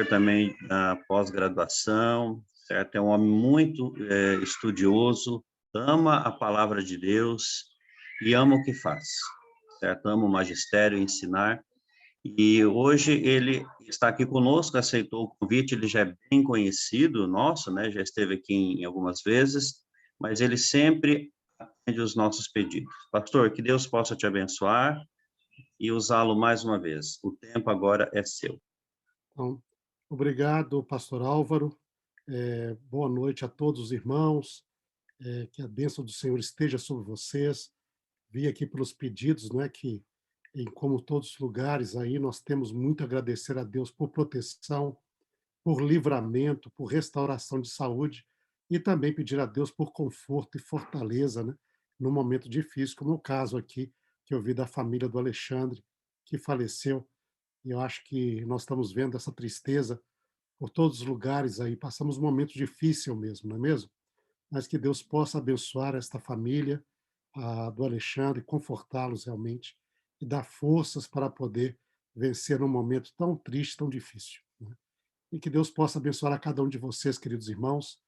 também da pós-graduação, certo? É um homem muito estudioso, ama a palavra de Deus e ama o que faz, certo? Ama o magistério, ensinar. E hoje ele está aqui conosco, aceitou o convite, ele já é bem conhecido nosso, né? Já esteve aqui em algumas vezes, mas ele sempre atende os nossos pedidos. Pastor, que Deus possa te abençoar e usá-lo mais uma vez. O tempo agora é seu. Então, obrigado, pastor Álvaro. Boa noite a todos os irmãos. Que a bênção do Senhor esteja sobre vocês. Vi aqui pelos pedidos, né, que em como todos os lugares aí nós temos muito a agradecer a Deus por proteção, por livramento, por restauração de saúde e também pedir a Deus por conforto e fortaleza, né, num momento difícil, como o caso aqui que eu vi da família do Alexandre, que faleceu. E eu acho que nós estamos vendo essa tristeza por todos os lugares aí, passamos um momento difícil mesmo, não é mesmo? Mas que Deus possa abençoar esta família, do Alexandre, confortá-los realmente e dar forças para poder vencer num momento tão triste, tão difícil, né? E que Deus possa abençoar a cada um de vocês, queridos irmãos.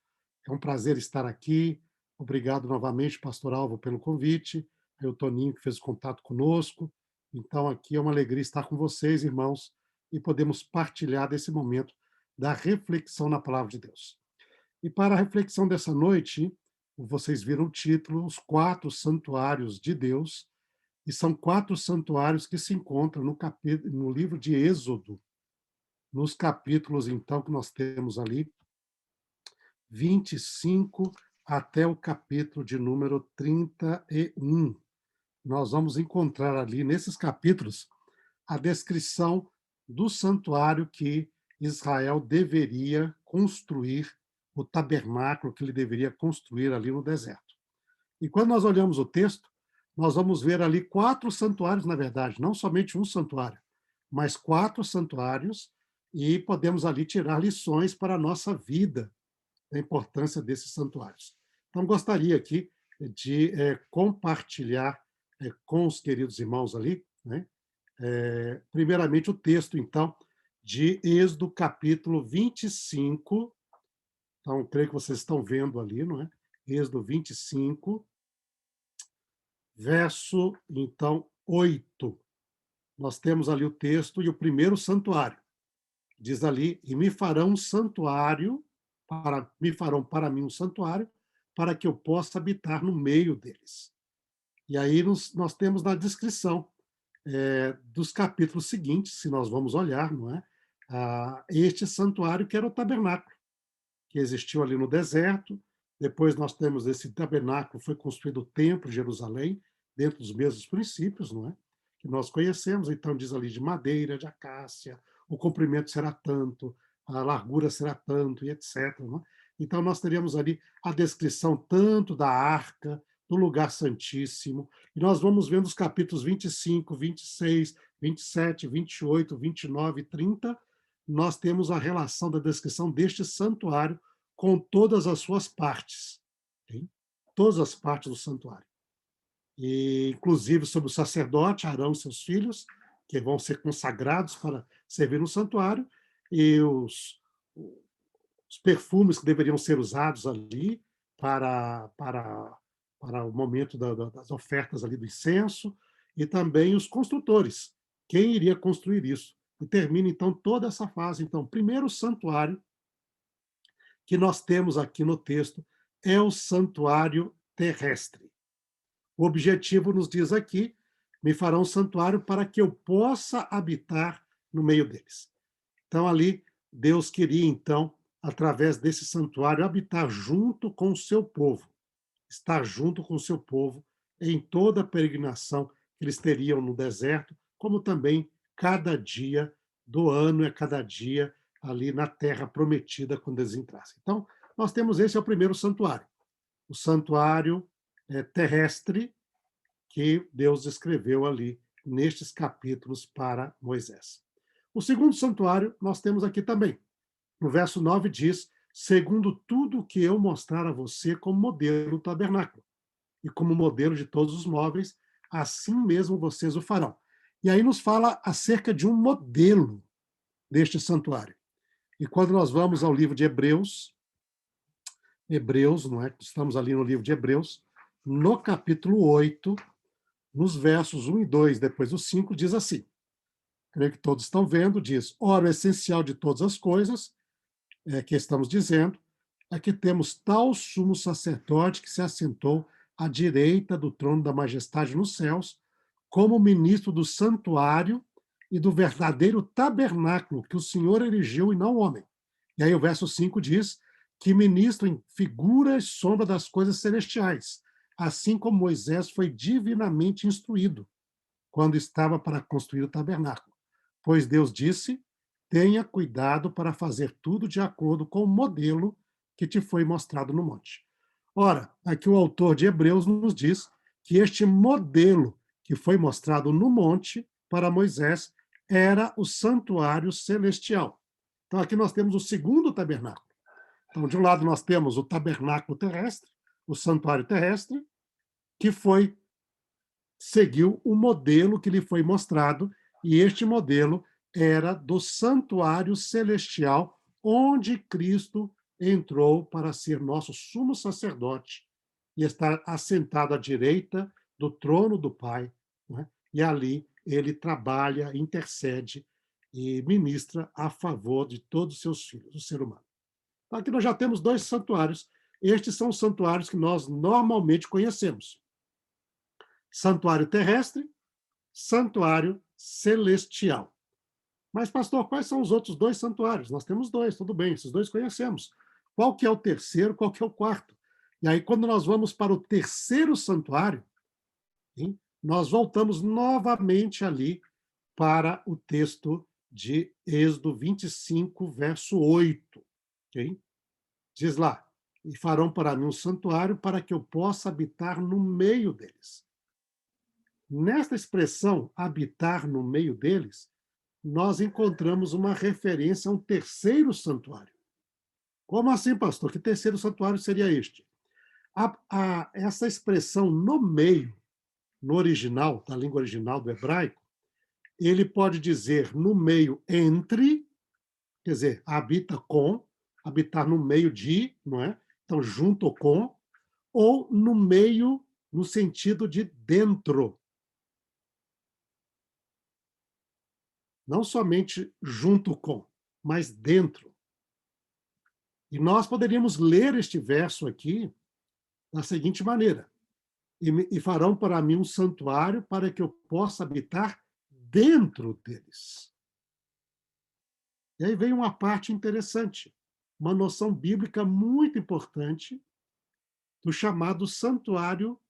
É um prazer estar aqui. Obrigado novamente, pastor Alvo, pelo convite. Aí o Toninho que fez o contato conosco. Então aqui é uma alegria estar com vocês, irmãos, e podemos partilhar desse momento da reflexão na palavra de Deus. E para a reflexão dessa noite, vocês viram o título, Os Quatro Santuários de Deus, e são quatro santuários que se encontram no livro de Êxodo, nos capítulos, então, que nós temos ali, 25 até o capítulo de número 31. Nós vamos encontrar ali, nesses capítulos, a descrição do santuário que Israel deveria construir, o tabernáculo que ele deveria construir ali no deserto. E quando nós olhamos o texto, nós vamos ver ali quatro santuários, na verdade, não somente um santuário, mas quatro santuários, e podemos ali tirar lições para a nossa vida, da importância desses santuários. Então, gostaria aqui de compartilhar com os queridos irmãos ali, né, primeiramente, o texto, então, de Êxodo, capítulo 25. Então, creio que vocês estão vendo ali, não é? Êxodo 25, verso, então, 8. Nós temos ali o texto e o primeiro santuário. Diz ali: e me farão um santuário, me farão para mim um santuário, para que eu possa habitar no meio deles. E aí nós temos na descrição dos capítulos seguintes, se nós vamos olhar, não é? Este santuário que era o tabernáculo, que existiu ali no deserto. Depois nós temos esse tabernáculo, foi construído o templo de Jerusalém, dentro dos mesmos princípios, não é? Que nós conhecemos. Então diz ali de madeira, de acácia, o comprimento será tanto, a largura será tanto, e etc. Não é? Então nós teríamos ali a descrição tanto da arca, do lugar santíssimo, e nós vamos vendo os capítulos 25, 26, 27, 28, 29 e 30, nós temos a relação da descrição deste santuário com todas as suas partes, hein? Todas as partes do santuário. E, inclusive, sobre o sacerdote, Arão e seus filhos, que vão ser consagrados para servir no santuário, e os perfumes que deveriam ser usados ali para o momento das ofertas ali do incenso, e também os construtores, quem iria construir isso. E termina, então, toda essa fase. Então, primeiro o santuário que nós temos aqui no texto é o santuário terrestre. O objetivo nos diz aqui: me farão um santuário para que eu possa habitar no meio deles. Então, ali, Deus queria, então, através desse santuário, habitar junto com o seu povo, estar junto com o seu povo em toda a peregrinação que eles teriam no deserto, como também cada dia do ano, cada dia ali na terra prometida quando eles entrassem. Então, nós temos esse é o primeiro santuário, o santuário terrestre que Deus escreveu ali nestes capítulos para Moisés. O segundo santuário nós temos aqui também. No verso 9 diz: segundo tudo o que eu mostrar a você como modelo do tabernáculo e como modelo de todos os móveis, assim mesmo vocês o farão. E aí nos fala acerca de um modelo deste santuário. E quando nós vamos ao livro de Hebreus, não é? Estamos ali no livro de Hebreus, no capítulo 8, nos versos 1 e 2, depois o 5, diz assim, creio que todos estão vendo, diz, ora, o essencial de todas as coisas, que estamos dizendo, é que temos tal sumo sacerdote que se assentou à direita do trono da majestade nos céus, como ministro do santuário e do verdadeiro tabernáculo que o Senhor erigiu e não o homem. E aí o verso 5 diz que ministra em figura e sombra das coisas celestiais, assim como Moisés foi divinamente instruído quando estava para construir o tabernáculo. Pois Deus disse, tenha cuidado para fazer tudo de acordo com o modelo que te foi mostrado no monte. Ora, aqui o autor de Hebreus nos diz que este modelo que foi mostrado no monte para Moisés era o santuário celestial. Então, aqui nós temos o segundo tabernáculo. Então, de um lado, nós temos o tabernáculo terrestre, o santuário terrestre, que seguiu o modelo que lhe foi mostrado, e este modelo era do santuário celestial, onde Cristo entrou para ser nosso sumo sacerdote e estar assentado à direita do trono do Pai, né? E ali ele trabalha, intercede e ministra a favor de todos os seus filhos, o ser humano. Então, aqui nós já temos dois santuários. Estes são os santuários que nós normalmente conhecemos. Santuário terrestre, santuário celestial. Mas, pastor, quais são os outros dois santuários? Nós temos dois, tudo bem, esses dois conhecemos. Qual que é o terceiro, qual que é o quarto? E aí, quando nós vamos para o terceiro santuário, hein, nós voltamos novamente ali para o texto de Êxodo 25, verso 8. Okay? Diz lá, e farão para mim um santuário para que eu possa habitar no meio deles. Nesta expressão, habitar no meio deles, nós encontramos uma referência a um terceiro santuário. Como assim, pastor? Que terceiro santuário seria este? Essa expressão no meio, no original, da língua original do hebraico, ele pode dizer no meio entre, quer dizer, habita com, habitar no meio de, não é? Então, junto com, ou no meio, no sentido de dentro. Não somente junto com, mas dentro. E nós poderíamos ler este verso aqui da seguinte maneira: e farão para mim um santuário para que eu possa habitar dentro deles. E aí vem uma parte interessante, uma noção bíblica muito importante do chamado santuário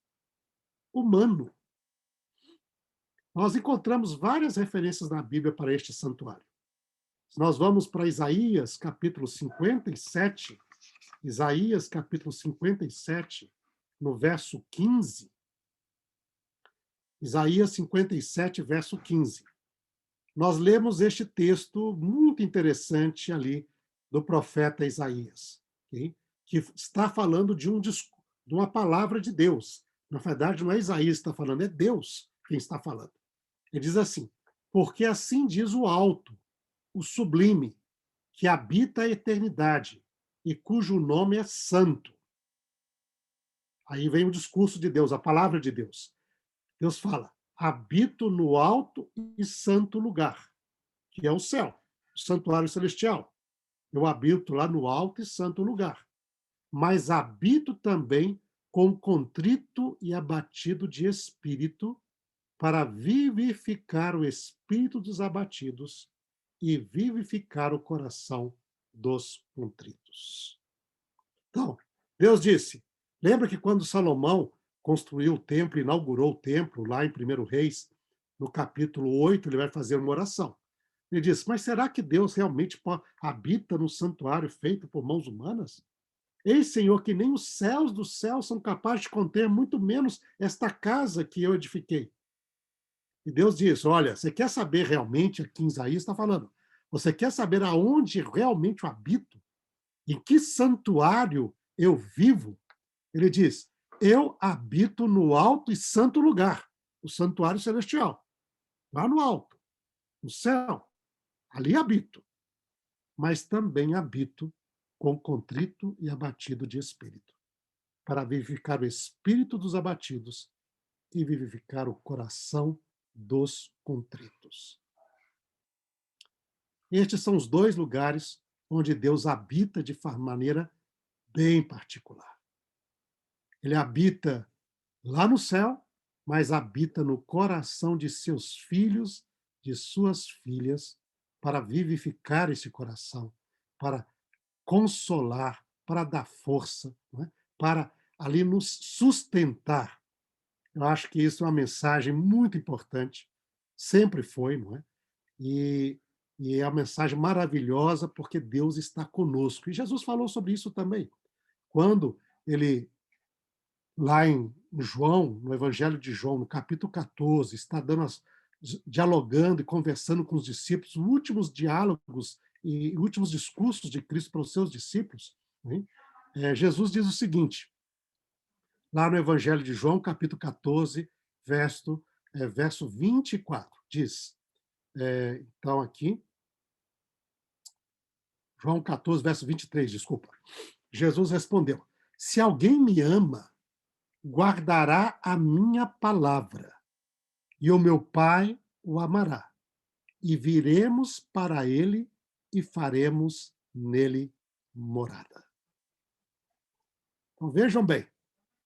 humano. Nós encontramos várias referências na Bíblia para este santuário. Se nós vamos para Isaías, capítulo 57, Isaías, capítulo 57, no verso 15, Isaías 57, verso 15. Nós lemos este texto muito interessante ali do profeta Isaías, okay? Que está falando de uma palavra de Deus. Na verdade, não é Isaías que está falando, é Deus quem está falando. Ele diz assim, porque assim diz o alto, o sublime, que habita a eternidade e cujo nome é santo. Aí vem o discurso de Deus, a palavra de Deus. Deus fala, habito no alto e santo lugar, que é o céu, o santuário celestial. Eu habito lá no alto e santo lugar. Mas habito também com contrito e abatido de espírito, para vivificar o espírito dos abatidos e vivificar o coração dos contritos. Então, Deus disse, lembra que quando Salomão construiu o templo, inaugurou o templo, lá em 1 Reis, no capítulo 8, ele vai fazer uma oração. Ele diz, mas será que Deus realmente habita no santuário feito por mãos humanas? Ei, Senhor, que nem os céus dos céus são capazes de conter, muito menos esta casa que eu edifiquei. E Deus diz, olha, você quer saber realmente, aqui em Isaías está falando, você quer saber aonde realmente eu habito? Em que santuário eu vivo? Ele diz, eu habito no alto e santo lugar, o santuário celestial, lá no alto, no céu, ali habito. mas também habito com contrito e abatido de espírito, para vivificar o espírito dos abatidos e vivificar o coração dos contritos. Estes são os dois lugares onde Deus habita de maneira bem particular. Ele habita lá no céu, mas habita no coração de seus filhos, de suas filhas, para vivificar esse coração, para consolar, para dar força, não é? Para ali nos sustentar. Eu acho que isso é uma mensagem muito importante, sempre foi, não é? E, e é uma mensagem maravilhosa porque Deus está conosco. E Jesus falou sobre isso também. Quando ele, lá em João, no Evangelho de João, no capítulo 14, está dialogando e conversando com os discípulos, os últimos diálogos e últimos discursos de Cristo para os seus discípulos, né? Jesus diz o seguinte, lá no Evangelho de João, capítulo 14, verso 24, diz, então aqui, João 14, verso 23, desculpa. Jesus respondeu, se alguém me ama, guardará a minha palavra, e o meu Pai o amará, e viremos para ele e faremos nele morada. Então vejam bem,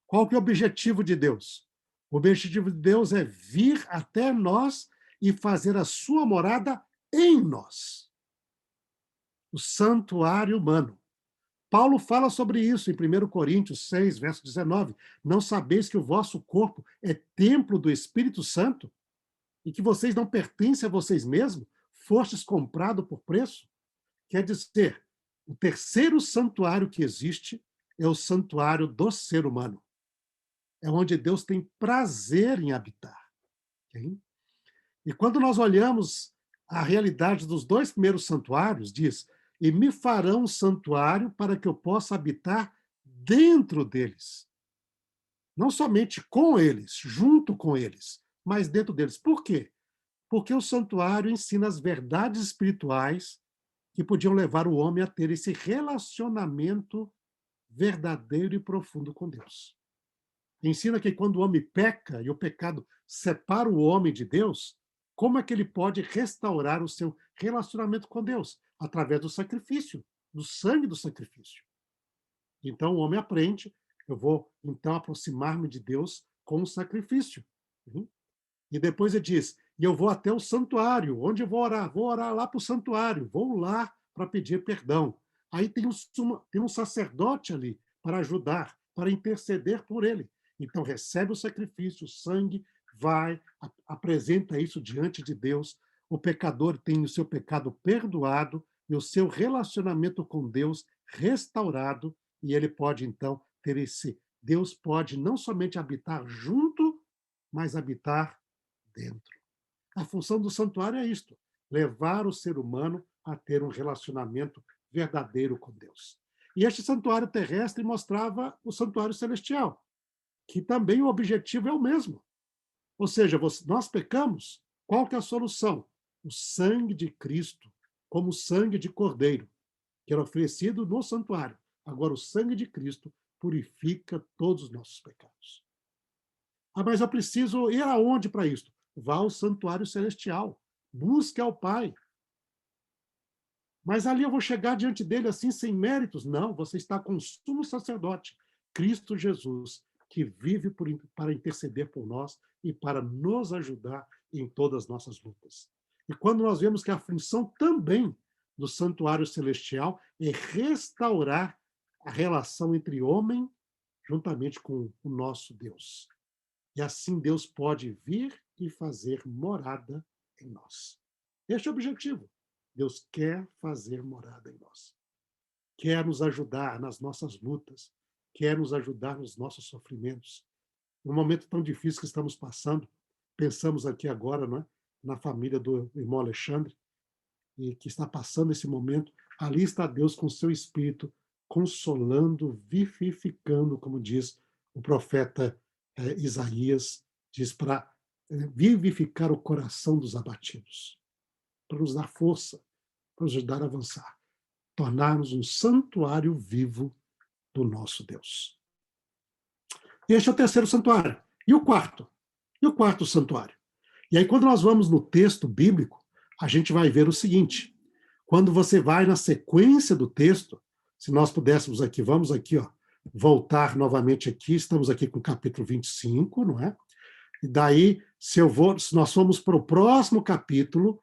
qual que é o objetivo de Deus? O objetivo de Deus é vir até nós e fazer a sua morada em nós. O santuário humano. Paulo fala sobre isso em 1 Coríntios 6, verso 19. Não sabeis que o vosso corpo é templo do Espírito Santo e que vocês não pertencem a vocês mesmos? Fostes comprado por preço? Quer dizer, o terceiro santuário que existe é o santuário do ser humano. É onde Deus tem prazer em habitar. Okay? E quando nós olhamos a realidade dos dois primeiros santuários, diz, e me farão um santuário para que eu possa habitar dentro deles. Não somente com eles, junto com eles, mas dentro deles. Por quê? Porque o santuário ensina as verdades espirituais que podiam levar o homem a ter esse relacionamento verdadeiro e profundo com Deus. Ensina que quando o homem peca e o pecado separa o homem de Deus, como é que ele pode restaurar o seu relacionamento com Deus? Através do sacrifício, do sangue do sacrifício. Então o homem aprende, eu vou então aproximar-me de Deus com o sacrifício. E depois ele diz, e eu vou até o santuário, onde eu vou orar? Vou orar lá para o santuário, vou lá para pedir perdão. Aí tem um sacerdote ali para ajudar, para interceder por ele. Então recebe o sacrifício, o sangue, vai, apresenta isso diante de Deus. O pecador tem o seu pecado perdoado e o seu relacionamento com Deus restaurado, e ele pode então ter esse. Deus pode não somente habitar junto, mas habitar dentro. A função do santuário é isto: levar o ser humano a ter um relacionamento verdadeiro com Deus. E este santuário terrestre mostrava o santuário celestial, que também o objetivo é o mesmo. Ou seja, nós pecamos, qual que é a solução? O sangue de Cristo, como sangue de cordeiro, que era oferecido no santuário. Agora, o sangue de Cristo purifica todos os nossos pecados. Ah, mas eu preciso ir aonde para isso? Vá ao santuário celestial. Busque ao Pai. Mas ali eu vou chegar diante dele assim, sem méritos? Não, você está com o sumo sacerdote, Cristo Jesus, que vive para interceder por nós e para nos ajudar em todas as nossas lutas. E quando nós vemos que a função também do santuário celestial é restaurar a relação entre homem juntamente com o nosso Deus. E assim Deus pode vir e fazer morada em nós. Este é o objetivo. Deus quer fazer morada em nós. Quer nos ajudar nas nossas lutas. Quer nos ajudar nos nossos sofrimentos. Num momento tão difícil que estamos passando, pensamos aqui agora, não é? Na família do irmão Alexandre, e que está passando esse momento. Ali está Deus com seu Espírito, consolando, vivificando, como diz o profeta Isaías, diz para vivificar o coração dos abatidos, para nos dar força, para nos ajudar a avançar. tornar-nos um santuário vivo do nosso Deus. Este é o terceiro santuário. E o quarto? E o quarto santuário? E aí, quando nós vamos no texto bíblico, a gente vai ver o seguinte: quando você vai na sequência do texto, se nós pudéssemos aqui, vamos aqui, ó, voltar novamente aqui, estamos aqui com o capítulo 25, não é? E daí, se nós formos para o próximo capítulo,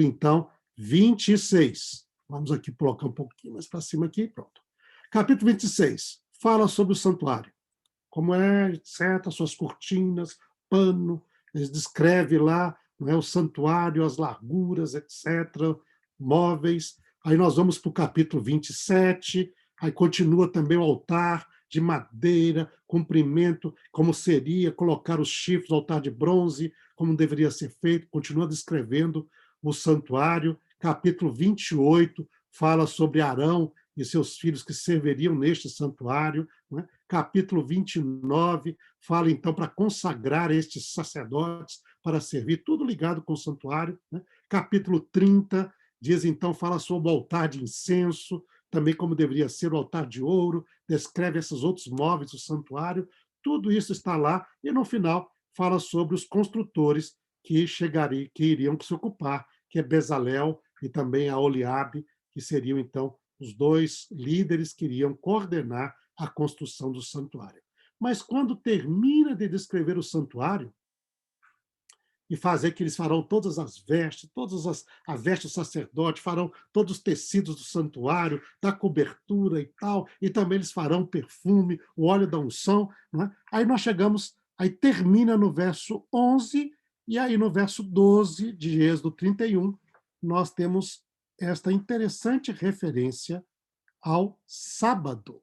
então, 26. Vamos aqui colocar um pouquinho mais para cima aqui, pronto. Capítulo 26, fala sobre o santuário. Como é, etc., suas cortinas, pano, eles descreve lá, não é, o santuário, as larguras, etc., móveis. Aí nós vamos para o capítulo 27, aí continua também o altar de madeira, comprimento, como seria colocar os chifres do altar de bronze, como deveria ser feito, continua descrevendo o santuário. Capítulo 28 fala sobre Arão e seus filhos que serviriam neste santuário. Não é? Capítulo 29 fala, então, para consagrar estes sacerdotes para servir, tudo ligado com o santuário. Né? Capítulo 30 diz, então, fala sobre o altar de incenso, também como deveria ser o altar de ouro, descreve esses outros móveis do santuário, tudo isso está lá, e no final fala sobre os construtores que iriam se ocupar, que é Bezalel e também a Oliabe, que seriam, então, os dois líderes que iriam coordenar a construção do santuário. Mas quando termina de descrever o santuário, e fazer que eles farão todas as vestes, a veste do sacerdote, farão todos os tecidos do santuário, da cobertura e tal, e também eles farão perfume, o óleo da unção. Não é? Aí nós chegamos, aí termina no verso 11, e aí no verso 12 de Êxodo 31, nós temos esta interessante referência ao sábado.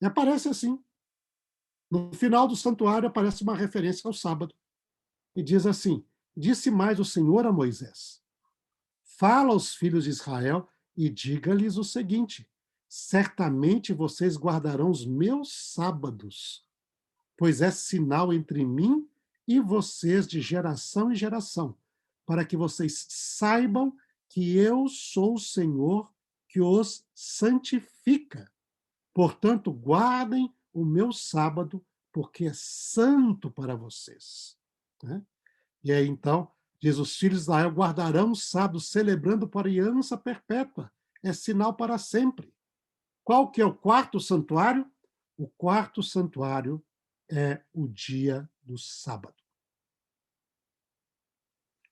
E aparece assim. No final do santuário aparece uma referência ao sábado. E diz assim: disse mais o Senhor a Moisés: fala aos filhos de Israel e diga-lhes o seguinte: certamente vocês guardarão os meus sábados, pois é sinal entre mim e vocês de geração em geração, para que vocês saibam que eu sou o Senhor que os santifica. Portanto, guardem o meu sábado, porque é santo para vocês. Né? E aí, então, diz, os filhos de Israel guardarão o sábado, celebrando por aliança perpétua. É sinal para sempre. Qual que é o quarto santuário? O quarto santuário é o dia do sábado.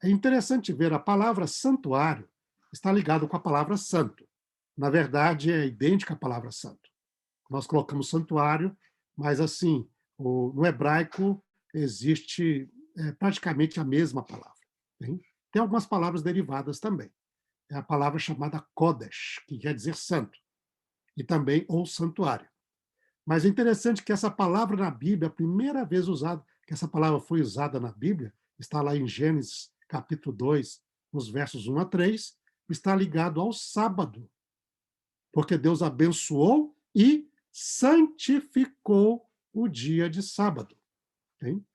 É interessante ver, a palavra santuário está ligada com a palavra santo. Na verdade, é idêntica à palavra santo. Nós colocamos santuário, mas assim, no hebraico existe praticamente a mesma palavra. Tem algumas palavras derivadas também. É a palavra chamada Kodesh, que quer dizer santo, e também ou santuário. Mas é interessante que essa palavra na Bíblia, a primeira vez usada, que essa palavra foi usada na Bíblia, está lá em Gênesis capítulo 2, nos versos 1 a 3, está ligado ao sábado, porque Deus abençoou e santificou o dia de sábado, hein?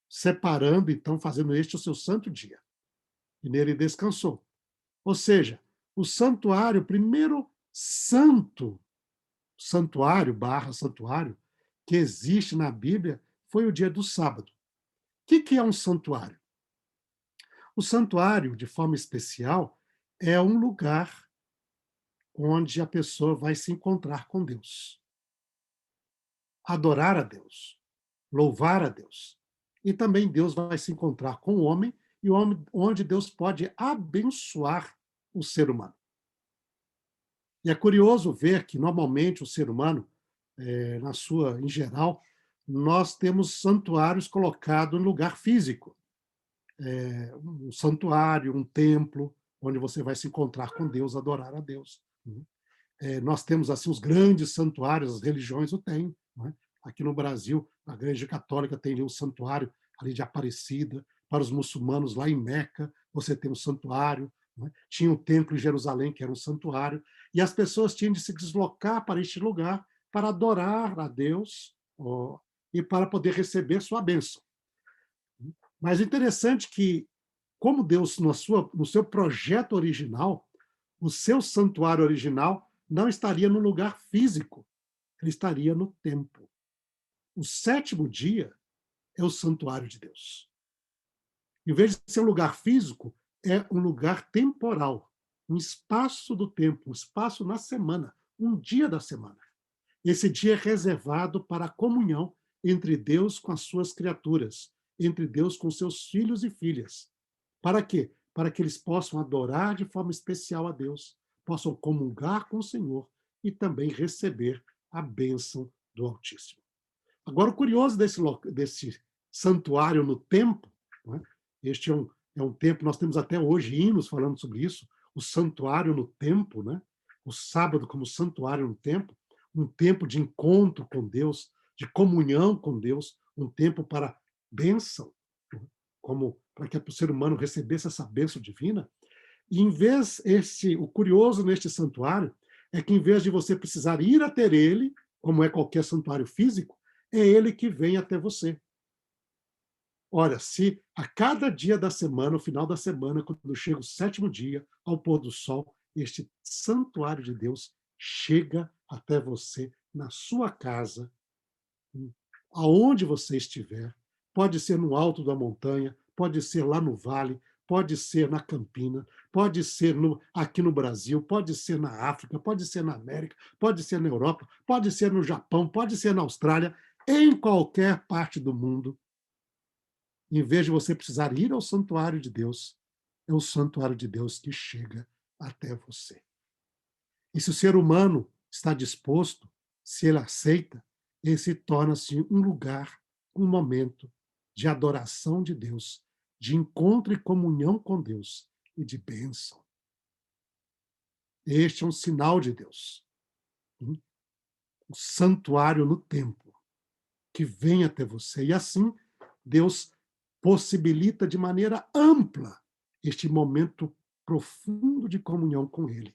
Separando, então, fazendo este o seu santo dia. E nele descansou. Ou seja, o santuário, o primeiro santuário que existe na Bíblia foi o dia do sábado. O que é um santuário? O santuário, de forma especial, é um lugar onde a pessoa vai se encontrar com Deus, adorar a Deus, louvar a Deus. E também Deus vai se encontrar com o homem, e onde Deus pode abençoar o ser humano. E é curioso ver que, normalmente, o ser humano, em geral, nós temos santuários colocados em lugar físico. Um santuário, um templo, onde você vai se encontrar com Deus, adorar a Deus. Nós temos assim os grandes santuários, as religiões o têm. Não é? Aqui no Brasil, a Igreja Católica tem um santuário ali de Aparecida. Para os muçulmanos, lá em Meca, você tem um santuário. Não é? Tinha um templo em Jerusalém, que era um santuário. E as pessoas tinham de se deslocar para este lugar para adorar a Deus e para poder receber sua bênção. Mas é interessante que, como Deus, no seu projeto original, O seu santuário original não estaria no lugar físico, ele estaria no templo. O sétimo dia é o santuário de Deus. Em vez de ser um lugar físico, é um lugar temporal, um espaço do tempo, um espaço na semana, um dia da semana. Esse dia é reservado para a comunhão entre Deus com as suas criaturas, entre Deus com seus filhos e filhas. Para quê? Para que eles possam adorar de forma especial a Deus, possam comungar com o Senhor e também receber a bênção do Altíssimo. Agora, o curioso desse santuário no templo, não é? Este é um templo, nós temos até hoje hinos falando sobre isso, o santuário no templo, né? O sábado como santuário no templo, um tempo de encontro com Deus, de comunhão com Deus, um tempo para bênção, como para que o ser humano recebesse essa bênção divina. E em vez o curioso neste santuário é que em vez de você precisar ir até ele, como é qualquer santuário físico, é ele que vem até você. Olha, se a cada dia da semana, no final da semana, quando chega o sétimo dia, ao pôr do sol, este santuário de Deus chega até você na sua casa, aonde você estiver. Pode ser no alto da montanha, pode ser lá no vale, pode ser na campina, pode ser aqui no Brasil, pode ser na África, pode ser na América, pode ser na Europa, pode ser no Japão, pode ser na Austrália, em qualquer parte do mundo. Em vez de você precisar ir ao santuário de Deus, é o santuário de Deus que chega até você. E se o ser humano está disposto, se ele aceita, esse torna-se um lugar, um momento de adoração de Deus, de encontro e comunhão com Deus e de bênção. Este é um sinal de Deus. O santuário no templo, que vem até você. E assim, Deus possibilita de maneira ampla este momento profundo de comunhão com Ele,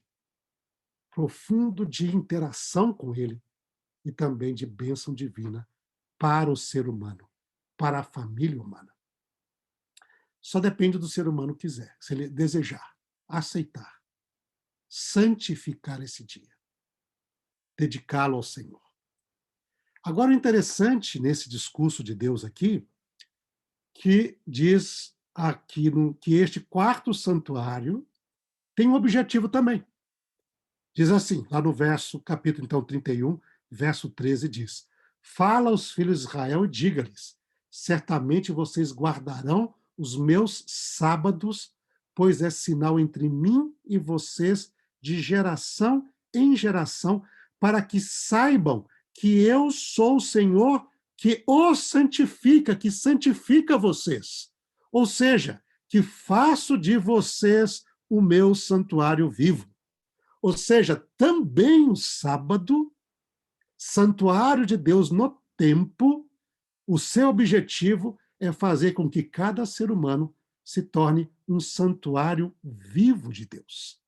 profundo de interação com Ele e também de bênção divina para o ser humano, para a família humana. Só depende do ser humano quiser, se ele desejar, aceitar, santificar esse dia, dedicá-lo ao Senhor. Agora, o interessante nesse discurso de Deus aqui, que diz aqui que este quarto santuário tem um objetivo também. Diz assim, lá no capítulo então 31, verso 13, diz: Fala aos filhos de Israel e diga-lhes: certamente vocês guardarão os meus sábados, pois é sinal entre mim e vocês de geração em geração, para que saibam que eu sou o Senhor que os santifica, que santifica vocês. Ou seja, que faço de vocês o meu santuário vivo. Ou seja, também o sábado, santuário de Deus no templo, o seu objetivo é fazer com que cada ser humano se torne um santuário vivo de Deus.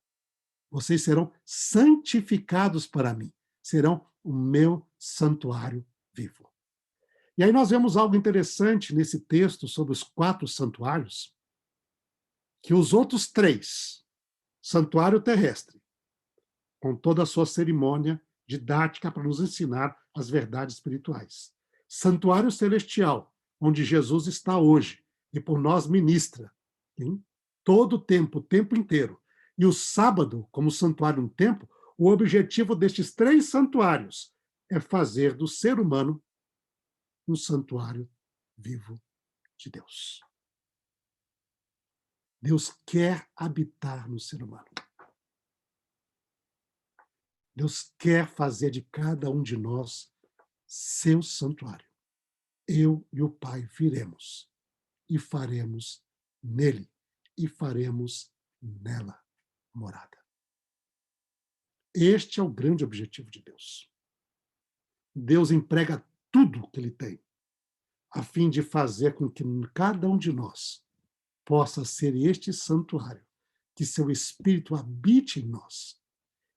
Vocês serão santificados para mim, serão o meu santuário vivo. E aí nós vemos algo interessante nesse texto sobre os 4 santuários, que os outros 3, santuário terrestre, com toda a sua cerimônia didática para nos ensinar as verdades espirituais. Santuário celestial, onde Jesus está hoje e por nós ministra, hein? Todo o tempo inteiro. E o sábado, como santuário no templo, o objetivo destes 3 santuários é fazer do ser humano um santuário vivo de Deus. Deus quer habitar no ser humano. Deus quer fazer de cada um de nós seu santuário. Eu e o Pai viremos e faremos nele e faremos nela morada. Este é o grande objetivo de Deus. Deus emprega tudo que ele tem a fim de fazer com que cada um de nós possa ser este santuário, que seu Espírito habite em nós,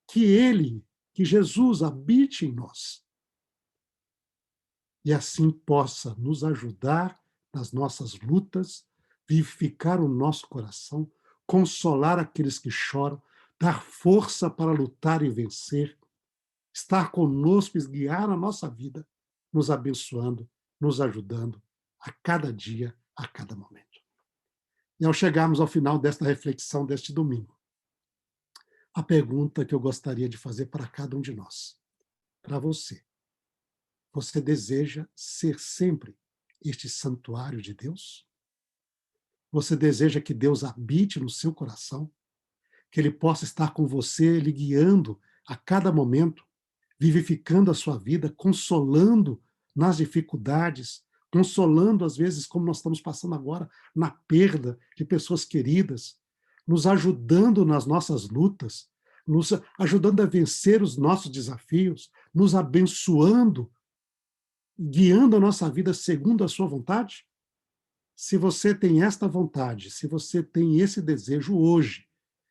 que Jesus habite em nós, e assim possa nos ajudar nas nossas lutas, vivificar o nosso coração, consolar aqueles que choram, dar força para lutar e vencer, estar conosco e guiar a nossa vida, nos abençoando, nos ajudando a cada dia, a cada momento. E ao chegarmos ao final desta reflexão deste domingo, a pergunta que eu gostaria de fazer para cada um de nós, para você: você deseja ser sempre este santuário de Deus? Você deseja que Deus habite no seu coração? Que Ele possa estar com você, lhe guiando a cada momento, vivificando a sua vida, consolando nas dificuldades, consolando, às vezes, como nós estamos passando agora, na perda de pessoas queridas, nos ajudando nas nossas lutas, nos ajudando a vencer os nossos desafios, nos abençoando, guiando a nossa vida segundo a sua vontade? Se você tem esta vontade, se você tem esse desejo hoje,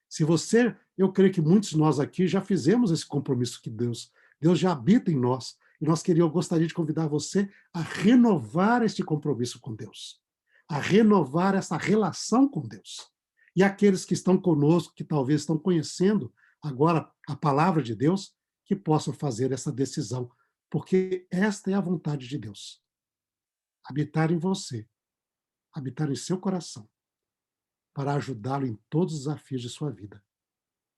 se você, eu creio que muitos de nós aqui já fizemos esse compromisso que Deus já habita em nós, e eu gostaria de convidar você a renovar este compromisso com Deus, a renovar essa relação com Deus. E aqueles que estão conosco, que talvez estão conhecendo agora a palavra de Deus, que possam fazer essa decisão, porque esta é a vontade de Deus. Habitar em você, habitar em seu coração, para ajudá-lo em todos os desafios de sua vida,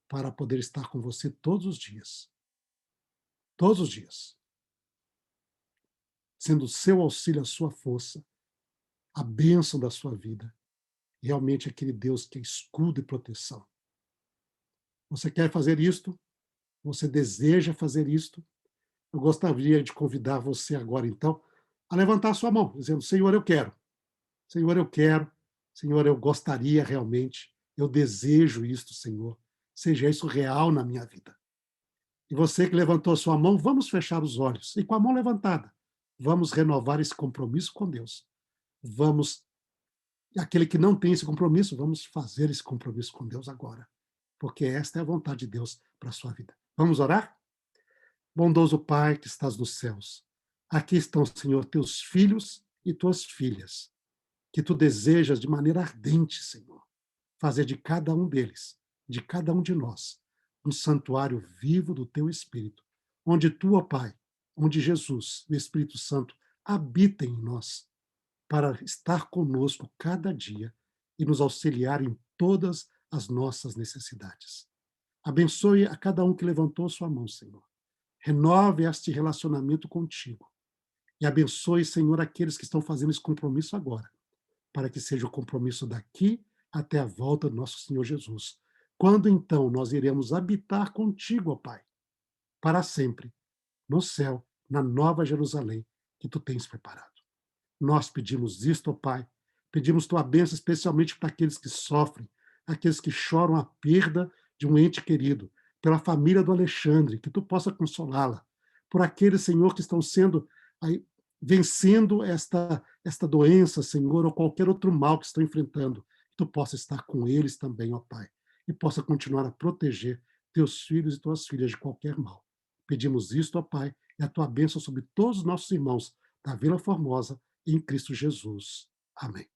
para poder estar com você todos os dias, sendo o seu auxílio, a sua força, a bênção da sua vida, realmente aquele Deus que é escudo e proteção. Você quer fazer isto? Você deseja fazer isto? Eu gostaria de convidar você agora, então, a levantar a sua mão, dizendo: Senhor, eu quero. Senhor, eu quero. Senhor, eu gostaria realmente. Eu desejo isto, Senhor. Seja isso real na minha vida. E você que levantou a sua mão, vamos fechar os olhos. E com a mão levantada, vamos renovar esse compromisso com Deus. Vamos, aquele que não tem esse compromisso, vamos fazer esse compromisso com Deus agora. Porque esta é a vontade de Deus para a sua vida. Vamos orar? Bondoso Pai que estás nos céus, aqui estão, Senhor, teus filhos e tuas filhas, que tu desejas de maneira ardente, Senhor, fazer de cada um deles, de cada um de nós, um santuário vivo do teu Espírito, onde tu, ó Pai, onde Jesus, o Espírito Santo, habitem em nós, para estar conosco cada dia e nos auxiliar em todas as nossas necessidades. Abençoe a cada um que levantou sua mão, Senhor. Renove este relacionamento contigo. E abençoe, Senhor, aqueles que estão fazendo esse compromisso agora, para que seja o compromisso daqui até a volta do nosso Senhor Jesus. Quando então nós iremos habitar contigo, ó Pai, para sempre, no céu, na nova Jerusalém que tu tens preparado. Nós pedimos isto, ó Pai, pedimos tua bênção especialmente para aqueles que sofrem, aqueles que choram a perda de um ente querido, pela família do Alexandre, que tu possa consolá-la, por aqueles, Senhor, que estão sendo aí, vencendo esta doença, Senhor, ou qualquer outro mal que estão enfrentando, que tu possa estar com eles também, ó Pai, e possa continuar a proteger teus filhos e tuas filhas de qualquer mal. Pedimos isto, ó Pai, e a tua bênção sobre todos os nossos irmãos da Vila Formosa, em Cristo Jesus. Amém.